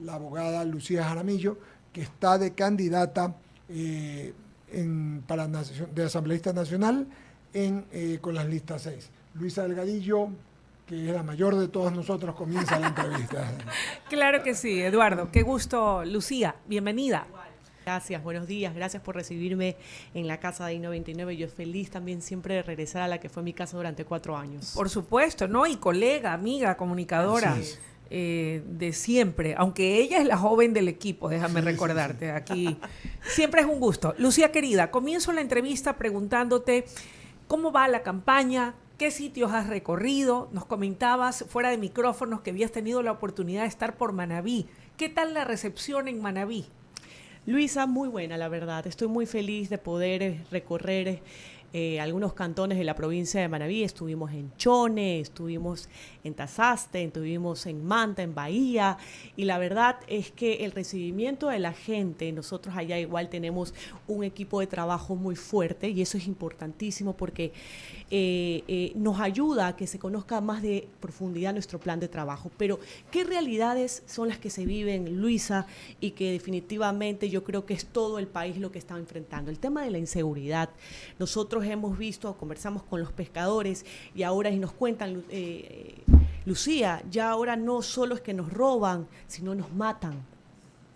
la abogada Lucía Jaramillo, que está de candidata de asambleísta nacional con las listas 6. Luisa Delgadillo, que es la mayor de todos nosotros, comienza la entrevista. Claro que sí, Eduardo. Qué gusto, Lucía. Bienvenida. Gracias, buenos días. Gracias por recibirme en la casa de I-99. Yo feliz también siempre de regresar a la que fue mi casa durante 4 años. Por supuesto, ¿no? Y colega, amiga, comunicadora de siempre. Aunque ella es la joven del equipo, déjame recordarte. Sí. Aquí siempre es un gusto. Lucía, querida, comienzo la entrevista preguntándote cómo va la campaña, qué sitios has recorrido. Nos comentabas fuera de micrófonos que habías tenido la oportunidad de estar por Manabí. ¿Qué tal la recepción en Manabí? Luisa, muy buena, la verdad. Estoy muy feliz de poder recorrer algunos cantones de la provincia de Manabí. Estuvimos en Chone, estuvimos en Tazaste, estuvimos en Manta, en Bahía, y la verdad es que el recibimiento de la gente, nosotros allá igual tenemos un equipo de trabajo muy fuerte, y eso es importantísimo porque nos ayuda a que se conozca más de profundidad nuestro plan de trabajo. Pero, ¿qué realidades son las que se viven, Luisa, y que definitivamente yo creo que es todo el país lo que está enfrentando? El tema de la inseguridad. Nosotros hemos visto, conversamos con los pescadores y ahora nos cuentan, Lucía, ya ahora no solo es que nos roban, sino nos matan.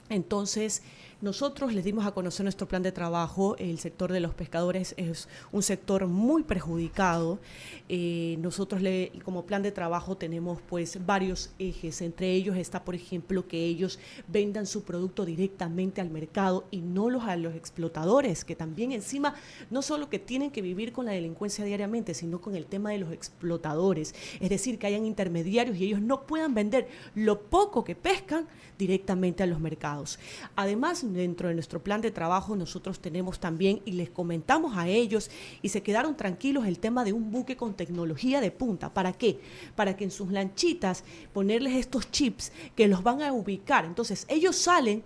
Entonces, nosotros les dimos a conocer nuestro plan de trabajo. El sector de los pescadores es un sector muy perjudicado. Nosotros como plan de trabajo tenemos pues varios ejes. Entre ellos está, por ejemplo, que ellos vendan su producto directamente al mercado y no a los explotadores, que también encima no solo que tienen que vivir con la delincuencia diariamente, sino con el tema de los explotadores. Es decir, que hayan intermediarios y ellos no puedan vender lo poco que pescan directamente a los mercados. Además, dentro de nuestro plan de trabajo nosotros tenemos también, y les comentamos a ellos, y se quedaron tranquilos, el tema de un buque con tecnología de punta. ¿Para qué? Para que en sus lanchitas ponerles estos chips que los van a ubicar. Entonces ellos salen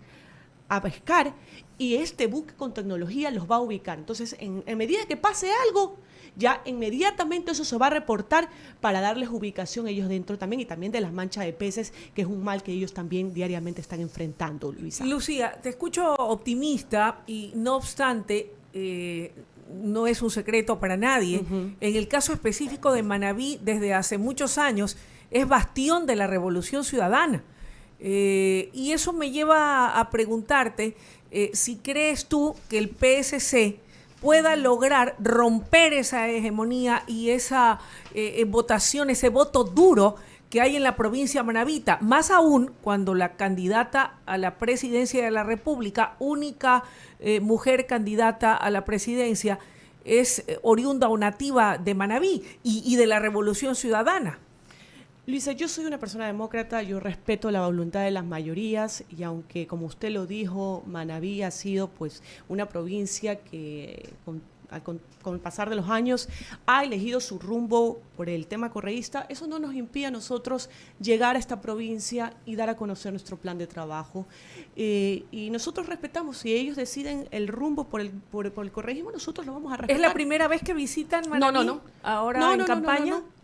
a pescar y este buque con tecnología los va a ubicar. Entonces en medida que pase algo, ya inmediatamente eso se va a reportar para darles ubicación ellos dentro también, y también de las manchas de peces, que es un mal que ellos también diariamente están enfrentando, Luisa. Lucía, te escucho optimista y no obstante, no es un secreto para nadie. En el caso específico de Manabí, desde hace muchos años, es bastión de la Revolución Ciudadana. Y eso me lleva a preguntarte si crees tú que el PSC pueda lograr romper esa hegemonía y esa votación, ese voto duro que hay en la provincia manabita, más aún cuando la candidata a la presidencia de la República, única mujer candidata a la presidencia, es oriunda o nativa de Manabí y de la Revolución Ciudadana. Luisa, yo soy una persona demócrata, yo respeto la voluntad de las mayorías, y aunque, como usted lo dijo, Manabí ha sido pues una provincia que con el pasar de los años ha elegido su rumbo por el tema correísta, eso no nos impide a nosotros llegar a esta provincia y dar a conocer nuestro plan de trabajo. Y nosotros respetamos, si ellos deciden el rumbo por el correísmo, nosotros lo vamos a respetar. ¿Es la primera vez que visitan Manabí? No. ¿Ahora en campaña? No.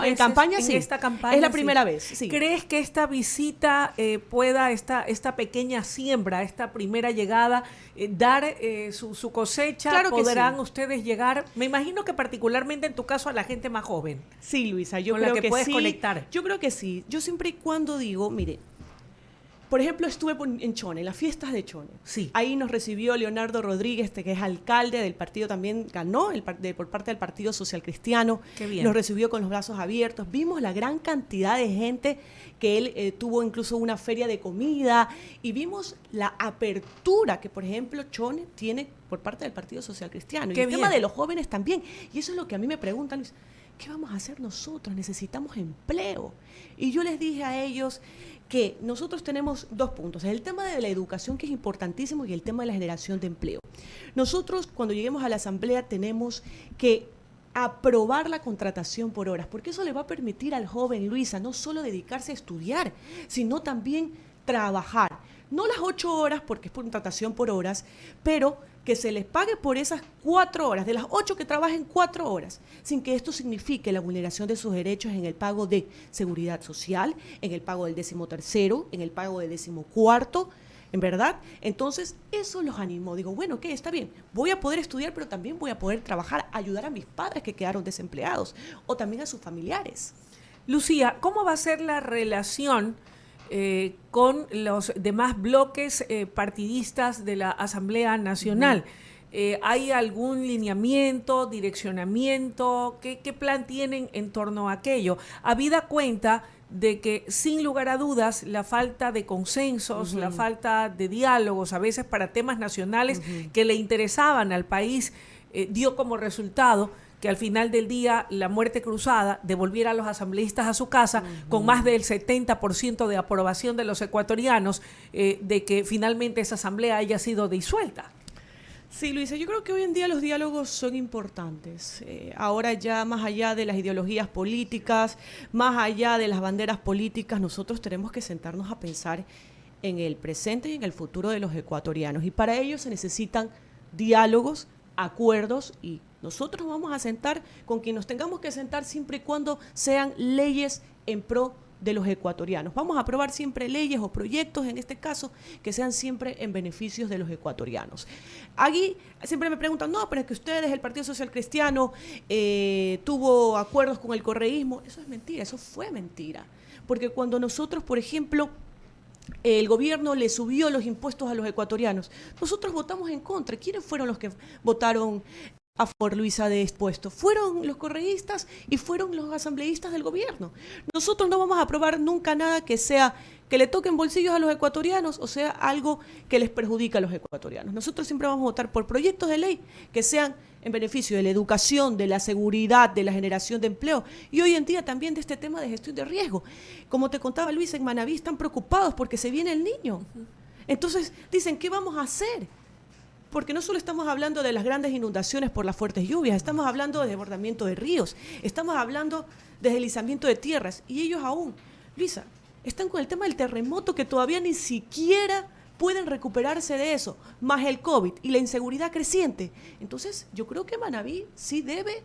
En campaña sí. Esta campaña, es la primera vez, sí. ¿Crees que esta visita pueda, esta pequeña siembra, esta primera llegada, dar su cosecha? Claro que ¿Podrán sí. ustedes llegar? Me imagino que particularmente en tu caso a la gente más joven. Sí, Luisa, yo con creo la que puedes sí. Conectar. Yo creo que sí. Yo siempre y cuando digo, mire, por ejemplo, estuve en Chone, en las fiestas de Chone. Sí. Ahí nos recibió Leonardo Rodríguez, que es alcalde del partido, también ganó por parte del Partido Social Cristiano. Qué bien. Nos recibió con los brazos abiertos. Vimos la gran cantidad de gente que él tuvo, incluso una feria de comida, y vimos la apertura que, por ejemplo, Chone tiene por parte del Partido Social Cristiano. Qué y el bien. tema de los jóvenes también. Y eso es lo que a mí me preguntan, Luis, ¿qué vamos a hacer nosotros? Necesitamos empleo. Y yo les dije a ellos que nosotros tenemos 2 puntos, el tema de la educación, que es importantísimo, y el tema de la generación de empleo. Nosotros, cuando lleguemos a la asamblea, tenemos que aprobar la contratación por horas, porque eso le va a permitir al joven, Luisa, no solo dedicarse a estudiar, sino también trabajar. No las 8 horas, porque es contratación por horas, pero que se les pague por esas 4 horas, de las 8 que trabajen 4 horas, sin que esto signifique la vulneración de sus derechos en el pago de seguridad social, en el pago del 13º, en el pago del 14º, ¿en verdad? Entonces, eso los animó. Digo, bueno, ¿qué? Está bien, voy a poder estudiar, pero también voy a poder trabajar, ayudar a mis padres que quedaron desempleados, o también a sus familiares. Lucía, ¿cómo va a ser la relación con los demás bloques partidistas de la Asamblea Nacional? ¿Hay algún lineamiento, direccionamiento? ¿Qué plan tienen en torno a aquello? Habida cuenta de que, sin lugar a dudas, la falta de consensos, la falta de diálogos, a veces para temas nacionales que le interesaban al país, dio como resultado que al final del día la muerte cruzada devolviera a los asambleístas a su casa con más del 70% de aprobación de los ecuatorianos, de que finalmente esa asamblea haya sido disuelta. Sí, Luisa, yo creo que hoy en día los diálogos son importantes. Ahora ya más allá de las ideologías políticas, más allá de las banderas políticas, nosotros tenemos que sentarnos a pensar en el presente y en el futuro de los ecuatorianos. Y para ello se necesitan diálogos, acuerdos, y nosotros nos vamos a sentar con quien nos tengamos que sentar siempre y cuando sean leyes en pro de los ecuatorianos. Vamos a aprobar siempre leyes o proyectos, en este caso, que sean siempre en beneficios de los ecuatorianos. Aquí siempre me preguntan, no, pero es que ustedes, el Partido Social Cristiano, tuvo acuerdos con el correísmo. Eso es mentira, eso fue mentira. Porque cuando nosotros, por ejemplo, el gobierno le subió los impuestos a los ecuatorianos, nosotros votamos en contra. ¿Quiénes fueron los que votaron a favor, Luisa, de este puesto? Fueron los correístas y fueron los asambleístas del gobierno. Nosotros no vamos a aprobar nunca nada que sea que le toquen bolsillos a los ecuatorianos, o sea, algo que les perjudica a los ecuatorianos. Nosotros siempre vamos a votar por proyectos de ley que sean en beneficio de la educación, de la seguridad, de la generación de empleo, y hoy en día también de este tema de gestión de riesgo. Como te contaba, Luisa, en Manabí están preocupados porque se viene el niño. Entonces dicen, ¿qué vamos a hacer? Porque no solo estamos hablando de las grandes inundaciones por las fuertes lluvias, estamos hablando de desbordamiento de ríos, estamos hablando de deslizamiento de tierras, y ellos aún, Luisa, están con el tema del terremoto, que todavía ni siquiera pueden recuperarse de eso, más el COVID y la inseguridad creciente. Entonces, yo creo que Manabí sí debe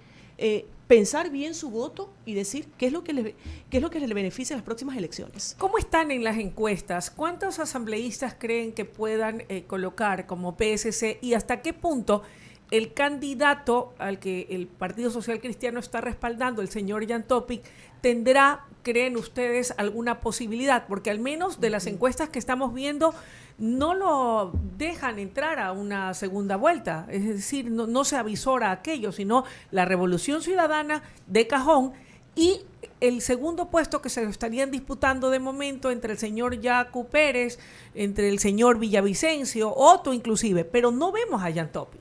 pensar bien su voto y decir qué es lo que le beneficia en las próximas elecciones. ¿Cómo están en las encuestas? ¿Cuántos asambleístas creen que puedan colocar como PSC, y hasta qué punto el candidato al que el Partido Social Cristiano está respaldando, el señor Jan Topic, tendrá, creen ustedes, alguna posibilidad? Porque al menos de las encuestas que estamos viendo no lo dejan entrar a una segunda vuelta, es decir, no se avisora aquello, sino la Revolución Ciudadana de cajón, y el segundo puesto que se estarían disputando de momento entre el señor Yacu Pérez, entre el señor Villavicencio, Otto inclusive, pero no vemos a Jan Topic.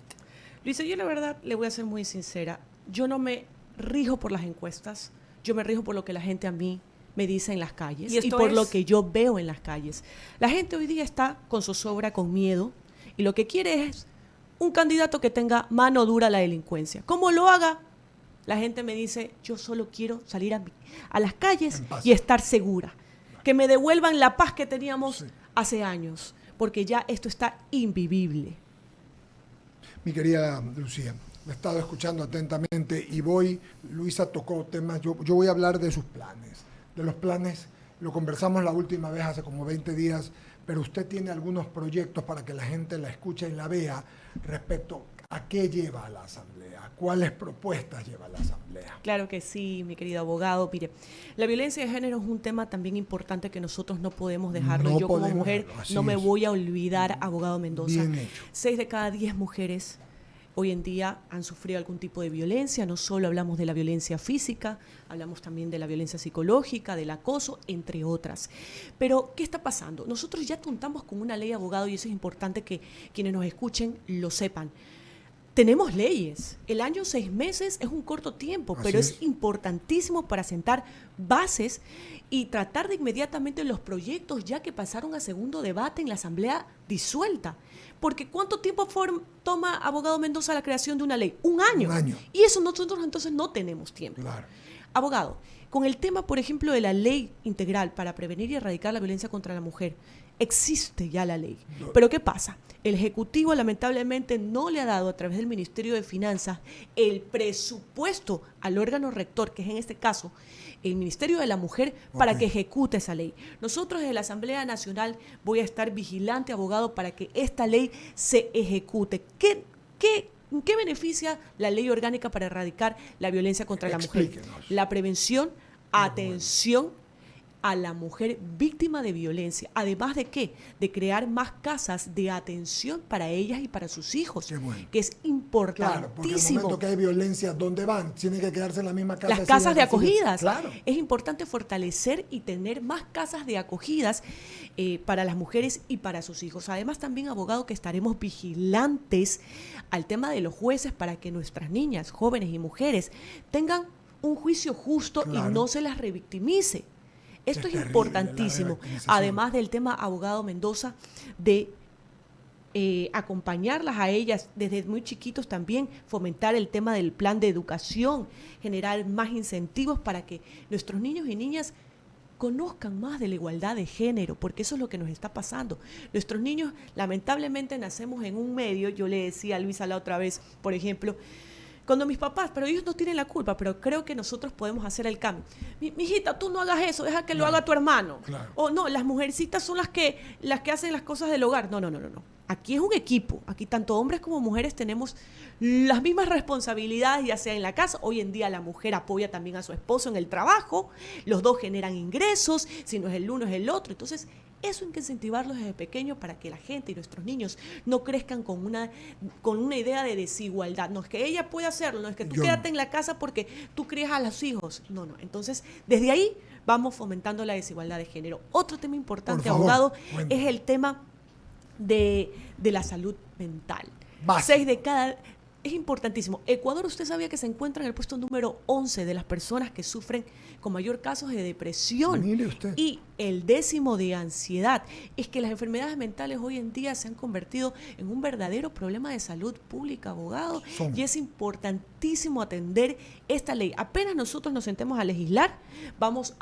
Luisa, yo la verdad le voy a ser muy sincera, yo no me rijo por las encuestas, yo me rijo por lo que la gente a mí me dice en las calles y por lo que yo veo en las calles. La gente hoy día está con zozobra, con miedo, y lo que quiere es un candidato que tenga mano dura a la delincuencia. ¿Cómo lo haga? La gente me dice, yo solo quiero salir a las calles y estar segura. Que me devuelvan la paz que teníamos hace años, porque ya esto está invivible. Mi querida Lucía, me he estado escuchando atentamente y Luisa tocó temas, yo voy a hablar de sus planes. De los planes, lo conversamos la última vez hace como 20 días, pero usted tiene algunos proyectos para que la gente la escuche y la vea respecto a qué lleva a la Asamblea, a cuáles propuestas lleva a la Asamblea. Claro que sí, mi querido abogado. Mire, la violencia de género es un tema también importante que nosotros no podemos dejarlo. Yo como mujer no me voy a olvidar, abogado Mendoza. Bien hecho. 6 de cada 10 mujeres hoy en día han sufrido algún tipo de violencia. No solo hablamos de la violencia física, hablamos también de la violencia psicológica, del acoso, entre otras. Pero, ¿qué está pasando? Nosotros ya contamos con una ley, abogado, y eso es importante que quienes nos escuchen lo sepan. Tenemos leyes. El año 6 meses es un corto tiempo, pero es importantísimo para sentar bases y tratar de inmediatamente los proyectos ya que pasaron a segundo debate en la Asamblea disuelta. Porque ¿cuánto tiempo toma, abogado Mendoza, la creación de una ley? Un año. Un año. Y eso nosotros entonces no tenemos tiempo. Claro. Abogado, con el tema, por ejemplo, de la ley integral para prevenir y erradicar la violencia contra la mujer, existe ya la ley. Pero ¿qué pasa? El Ejecutivo lamentablemente no le ha dado a través del Ministerio de Finanzas el presupuesto al órgano rector, que es en este caso el Ministerio de la Mujer, para que ejecute esa ley. Nosotros desde la Asamblea Nacional voy a estar vigilante, abogado, para que esta ley se ejecute. ¿Qué beneficia la ley orgánica para erradicar la violencia contra la mujer? Explíquenos. La prevención, atención a la mujer víctima de violencia. Además de qué? De crear más casas de atención para ellas y para sus hijos, Qué bueno. que es importantísimo. Claro, porque en el momento que hay violencia, ¿dónde van? Tienen que quedarse en la misma casa. Las casas de acogidas. Claro. Es importante fortalecer y tener más casas de acogidas para las mujeres y para sus hijos. Además, también, abogado, que estaremos vigilantes al tema de los jueces para que nuestras niñas, jóvenes y mujeres tengan un juicio justo Claro. y no se las revictimice. Esto es terrible, importantísimo. la revictimización. Además del tema, abogado Mendoza, de acompañarlas a ellas desde muy chiquitos también, fomentar el tema del plan de educación, generar más incentivos para que nuestros niños y niñas conozcan más de la igualdad de género, porque eso es lo que nos está pasando. Nuestros niños, lamentablemente, nacemos en un medio. Yo le decía a Luisa la otra vez, por ejemplo, cuando mis papás, pero ellos no tienen la culpa, pero creo que nosotros podemos hacer el cambio. Mijita, tú no hagas eso, deja que lo haga tu hermano. Claro. O no, las mujercitas son las que hacen las cosas del hogar. No. Aquí es un equipo. Aquí tanto hombres como mujeres tenemos las mismas responsabilidades, ya sea en la casa. Hoy en día la mujer apoya también a su esposo en el trabajo. Los dos generan ingresos. Si no es el uno, es el otro. Entonces, eso hay que incentivarlos desde pequeño para que la gente y nuestros niños no crezcan con una idea de desigualdad. No es que ella puede hacerlo, no es que tú quédate en la casa porque tú crías a los hijos. No. Entonces, desde ahí vamos fomentando la desigualdad de género. Otro tema importante, Por favor, abogado, cuéntame. es el tema de la salud mental. Básico. 6 de cada... Es importantísimo. Ecuador, usted sabía que se encuentra en el puesto número 11 de las personas que sufren con mayor casos de depresión. Mire usted. Y el 10º de ansiedad. Es que las enfermedades mentales hoy en día se han convertido en un verdadero problema de salud pública, abogado. Son. Y es importantísimo atender esta ley. Apenas nosotros nos sentemos a legislar, vamos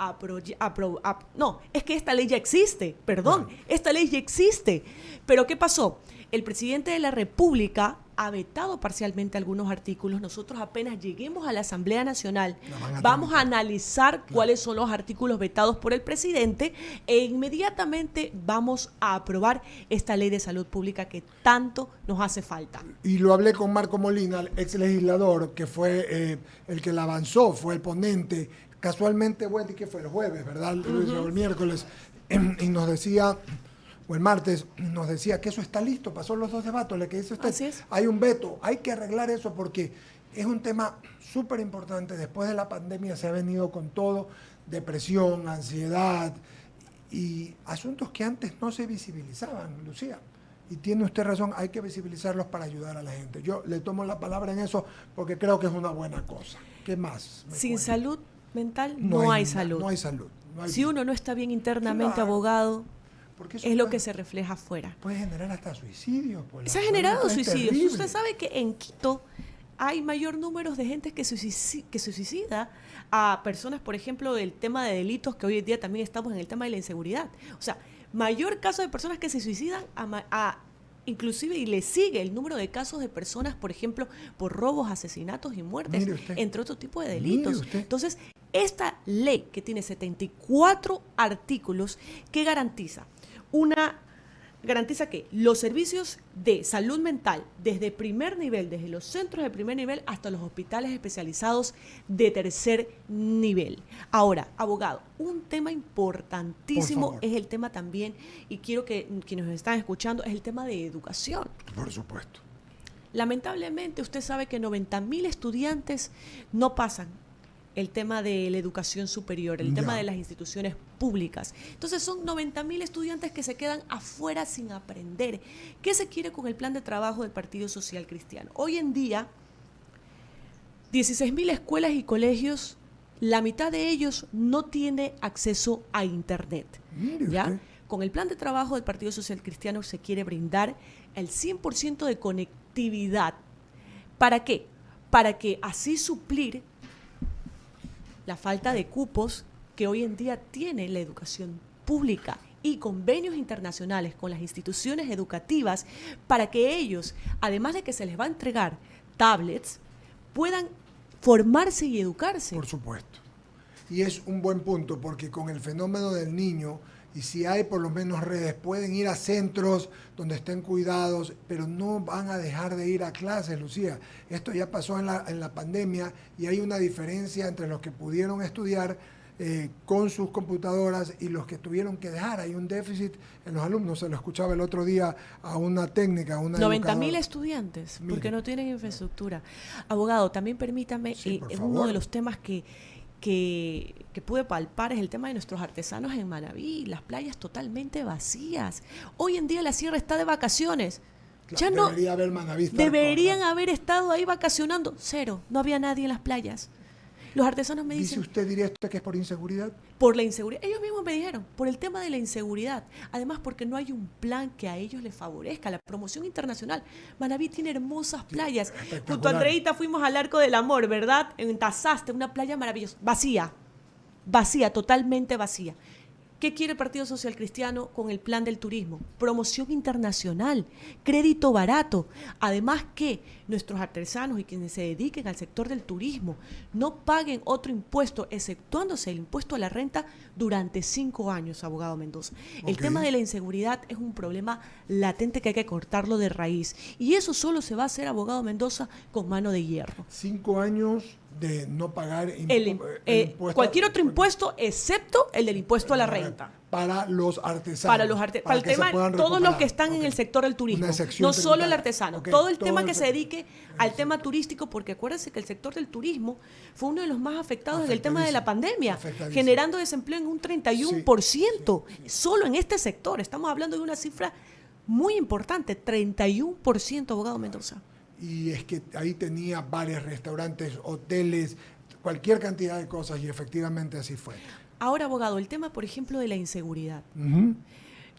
no, es que esta ley ya existe, perdón, esta ley ya existe. Pero ¿qué pasó? El presidente de la República ha vetado parcialmente algunos artículos. Nosotros apenas lleguemos a la Asamblea Nacional, vamos a analizar cuáles son los artículos vetados por el presidente e inmediatamente vamos a aprobar esta ley de salud pública que tanto nos hace falta. Y lo hablé con Marco Molina, el ex legislador, que fue el que la avanzó, fue el ponente. Casualmente, bueno, que fue el jueves, ¿verdad? O el miércoles. Y nos decía, o el martes, nos decía que eso está listo, pasó los 2 debates, le que dice usted, Así es. hay un veto, hay que arreglar eso porque es un tema súper importante. Después de la pandemia se ha venido con todo, depresión, ansiedad y asuntos que antes no se visibilizaban, Lucía. Y tiene usted razón, hay que visibilizarlos para ayudar a la gente. Yo le tomo la palabra en eso porque creo que es una buena cosa. ¿Qué más? Sin cuenta? salud mental no hay nada, salud. No hay salud. No hay Si uno no está bien internamente, Claro. abogado, porque eso es lo puede- que se refleja afuera. puede generar hasta suicidios. Pues, la Se ha salud generado mental es suicidios. terrible. Usted sabe que en Quito hay mayor número de gente que se suicida a personas, por ejemplo, del tema de delitos, que hoy en día también estamos en el tema de la inseguridad. O sea, mayor caso de personas que se suicidan inclusive, y le sigue el número de casos de personas, por ejemplo, por robos, asesinatos y muertes, Mire usted. entre otro tipo de Mire delitos. usted. Entonces, esta ley que tiene 74 artículos, ¿qué garantiza? Garantiza que los servicios de salud mental desde primer nivel, desde los centros de primer nivel hasta los hospitales especializados de tercer nivel. Ahora, abogado, un tema importantísimo Por favor. es el tema también, y quiero que quienes nos están escuchando, es el tema de educación. Por supuesto. Lamentablemente, usted sabe que 90.000 estudiantes no pasan el tema de la educación superior, el tema de las instituciones públicas. Entonces son 90.000 estudiantes que se quedan afuera sin aprender. ¿Qué se quiere con el plan de trabajo del Partido Social Cristiano? Hoy en día, 16.000 escuelas y colegios, la mitad de ellos no tiene acceso a Internet. Mire ¿Ya? usted. Con el plan de trabajo del Partido Social Cristiano se quiere brindar el 100% de conectividad. ¿Para qué? Para que así suplir la falta de cupos que hoy en día tiene la educación pública. y convenios internacionales con las instituciones educativas para que ellos, además de que se les va a entregar tablets, puedan formarse y educarse. Por supuesto. Y es un buen punto, porque con el fenómeno del niño, y si hay por lo menos redes, pueden ir a centros donde estén cuidados, pero no van a dejar de ir a clases, Lucía. Esto ya pasó en la pandemia y hay una diferencia entre los que pudieron estudiar con sus computadoras y los que tuvieron que dejar. Hay un déficit en los alumnos. Se lo escuchaba el otro día a una técnica, a una 90.000 estudiantes, porque no tienen infraestructura. Abogado, también permítame, uno de los temas que pude palpar es el tema de nuestros artesanos en Manabí, las playas totalmente vacías. Hoy en día la sierra está de vacaciones. Claro, Ya no debería haber manavistas. deberían haber estado ahí vacacionando. Cero, no había nadie en las playas. Los artesanos me dicen... ¿Dice usted directo que es por inseguridad? Por la inseguridad. Ellos mismos me dijeron, por el tema de la inseguridad. Además, porque no hay un plan que a ellos les favorezca. La promoción internacional. Manabí tiene hermosas playas. Junto a Andreita fuimos al Arco del Amor, ¿verdad? En Tazaste, una playa maravillosa. Vacía. Vacía, totalmente vacía. ¿Qué quiere el Partido Social Cristiano con el plan del turismo? Promoción internacional, crédito barato. Además que nuestros artesanos y quienes se dediquen al sector del turismo no paguen otro impuesto, exceptuándose el impuesto a la renta durante 5 años, abogado Mendoza. El tema de la inseguridad es un problema latente que hay que cortarlo de raíz. Y eso solo se va a hacer, abogado Mendoza, con mano de hierro. 5 años de no pagar impuesto, cualquier otro impuesto excepto el del impuesto a la renta. Para los artesanos. Para el tema, todos los que están en el sector del turismo, no solo el artesano, todo el tema que se dedique al tema turístico, porque acuérdense que el sector del turismo fue uno de los más afectados en el tema de la pandemia, generando desempleo en un 31%, solo en este sector. Estamos hablando de una cifra muy importante, 31%, abogado Mendoza. Y es que ahí tenía bares, restaurantes, hoteles, cualquier cantidad de cosas, y efectivamente así fue. Ahora, abogado, el tema, por ejemplo, de la inseguridad. Uh-huh.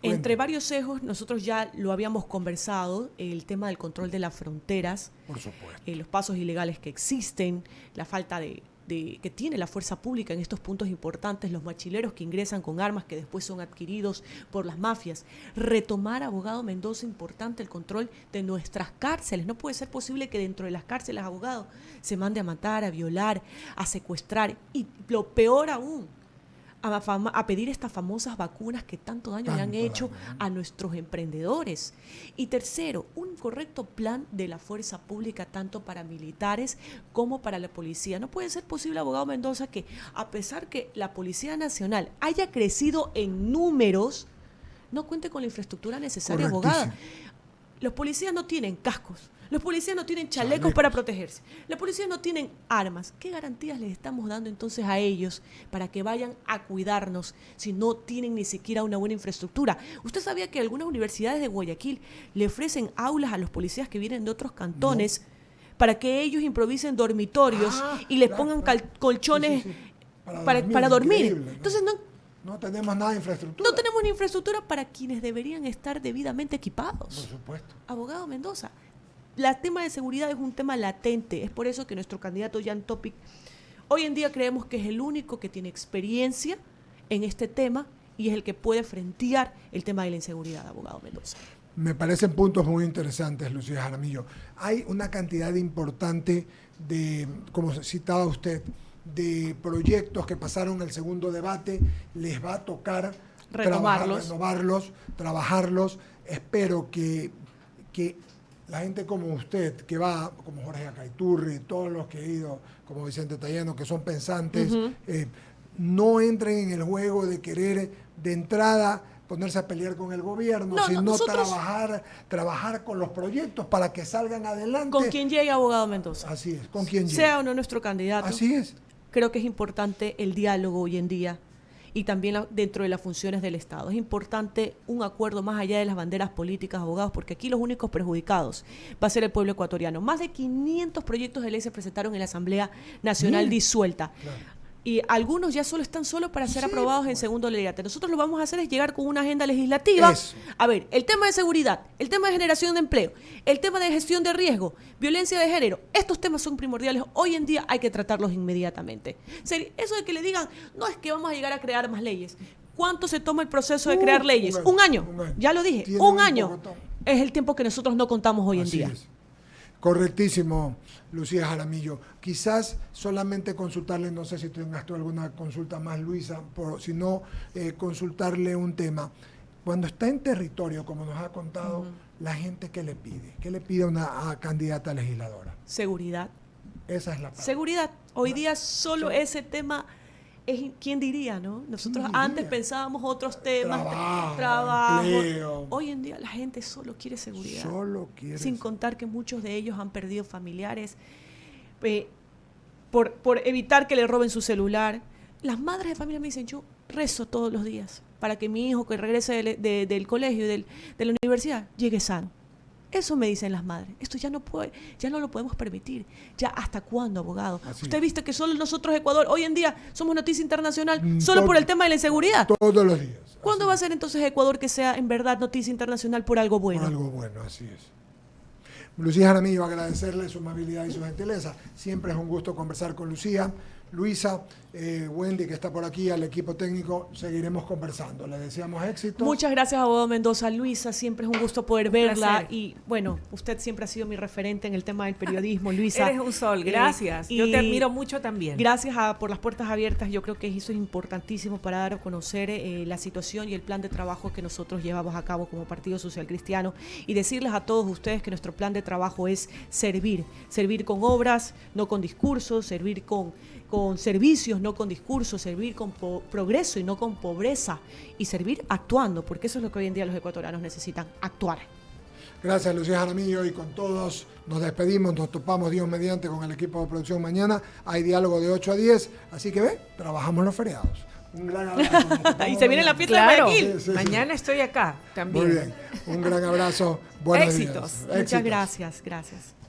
Entre varios ejes, nosotros ya lo habíamos conversado, el tema del control de las fronteras, por supuesto, los pasos ilegales que existen, la falta que tiene la fuerza pública en estos puntos importantes, los machileros que ingresan con armas que después son adquiridos por las mafias. Retomar, abogado Mendoza, importante el control de nuestras cárceles. No puede ser posible que dentro de las cárceles, abogado, se mande a matar, a violar, a secuestrar y lo peor aún, a pedir estas famosas vacunas que tanto daño le han hecho a nuestros emprendedores. Y tercero, un correcto plan de la fuerza pública, tanto para militares como para la policía. No puede ser posible, abogado Mendoza, que a pesar que la Policía Nacional haya crecido en números, no cuente con la infraestructura necesaria, abogada. Los policías no tienen cascos. Los policías no tienen chalecos para protegerse. Los policías no tienen armas. ¿Qué garantías les estamos dando entonces a ellos para que vayan a cuidarnos si no tienen ni siquiera una buena infraestructura? ¿Usted sabía que algunas universidades de Guayaquil le ofrecen aulas a los policías que vienen de otros cantones para que ellos improvisen dormitorios y les pongan colchones para dormir? Entonces no tenemos nada de infraestructura. No tenemos ni infraestructura para quienes deberían estar debidamente equipados. Por supuesto. Abogado Mendoza, el tema de seguridad es un tema latente. Es por eso que nuestro candidato Jan Topic hoy en día creemos que es el único que tiene experiencia en este tema y es el que puede frentear el tema de la inseguridad, abogado Mendoza. Me parecen puntos muy interesantes, Lucía Jaramillo. Hay una cantidad importante de, como citaba usted, de proyectos que pasaron el segundo debate. Les va a tocar renovarlos, trabajarlos. Espero que la gente como usted, que va, como Jorge Acaiturri, todos los que he ido, como Vicente Tallano, que son pensantes, no entren en el juego de querer de entrada ponerse a pelear con el gobierno, sino trabajar con los proyectos para que salgan adelante. Con quien llegue, abogado Mendoza. Así es, con quien llegue. Sea o no nuestro candidato. Así es. Creo que es importante el diálogo hoy en día y también dentro de las funciones del Estado. Es importante un acuerdo más allá de las banderas políticas, abogados, porque aquí los únicos perjudicados va a ser el pueblo ecuatoriano. Más de 500 proyectos de ley se presentaron en la Asamblea Nacional disuelta. Claro. Y algunos ya están para ser aprobados en segundo debate. Nosotros lo vamos a hacer es llegar con una agenda legislativa. Eso. A ver, el tema de seguridad, el tema de generación de empleo, el tema de gestión de riesgo, violencia de género, estos temas son primordiales. Hoy en día hay que tratarlos inmediatamente. Eso de que le digan, no es que vamos a llegar a crear más leyes. ¿Cuánto se toma el proceso de crear leyes? Un año. año. Ya lo dije, Tiene un un año pocotón. es el tiempo que nosotros no contamos hoy en Así día. es. Correctísimo, Lucía Jaramillo. Quizás solamente consultarle, no sé si tengas tú alguna consulta más, Luisa, sino consultarle un tema. Cuando está en territorio, como nos ha contado, la gente, ¿qué le pide? ¿Qué le pide a una candidata legisladora? Seguridad. Esa es la parte. Seguridad. Hoy día solo ese tema es, ¿quién diría, no? Nosotros ¿Quién diría? antes pensábamos otros temas, Trabajo, empleo. Hoy en día la gente solo quiere seguridad. Solo quiere. Sin contar que muchos de ellos han perdido familiares por evitar que le roben su celular. Las madres de familia me dicen, yo rezo todos los días para que mi hijo que regrese del colegio, de la universidad, llegue sano. Eso me dicen las madres. Esto ya no lo podemos permitir. ¿Ya hasta cuándo, abogado? Así Usted ha es. visto que solo nosotros, Ecuador, hoy en día somos noticia internacional solo por el tema de la inseguridad. Todos los días. ¿Cuándo va a ser entonces Ecuador que sea en verdad noticia internacional por algo bueno? Por algo bueno, así es. Lucía Jaramillo, agradecerle su amabilidad y su gentileza. Siempre es un gusto conversar con Lucía. Luisa, Wendy, que está por aquí, al equipo técnico, seguiremos conversando. Le deseamos éxito. Muchas gracias, abogado Mendoza. Luisa, siempre es un gusto poder Un verla. placer. Y bueno, usted siempre ha sido mi referente en el tema del periodismo, Luisa. Eres un sol, gracias. Yo y te admiro mucho también. Gracias por las puertas abiertas. Yo creo que eso es importantísimo para dar a conocer la situación y el plan de trabajo que nosotros llevamos a cabo como Partido Social Cristiano y decirles a todos ustedes que nuestro plan de trabajo es servir con obras, no con discursos, servir con servicios, no con discursos, servir con progreso y no con pobreza, y servir actuando, porque eso es lo que hoy en día los ecuatorianos necesitan, actuar. Gracias, Lucía Jaramillo, y con todos nos despedimos, nos topamos Dios mediante con el equipo de producción mañana. Hay diálogo de 8 a 10, así que trabajamos los feriados. Un gran abrazo. Nos topamos Y se viene la mañana. fiesta de Claro, Guayaquil. Sí, sí. mañana estoy acá también. Muy bien, un gran abrazo. Buenos Éxitos. días. Muchas Éxitos. gracias.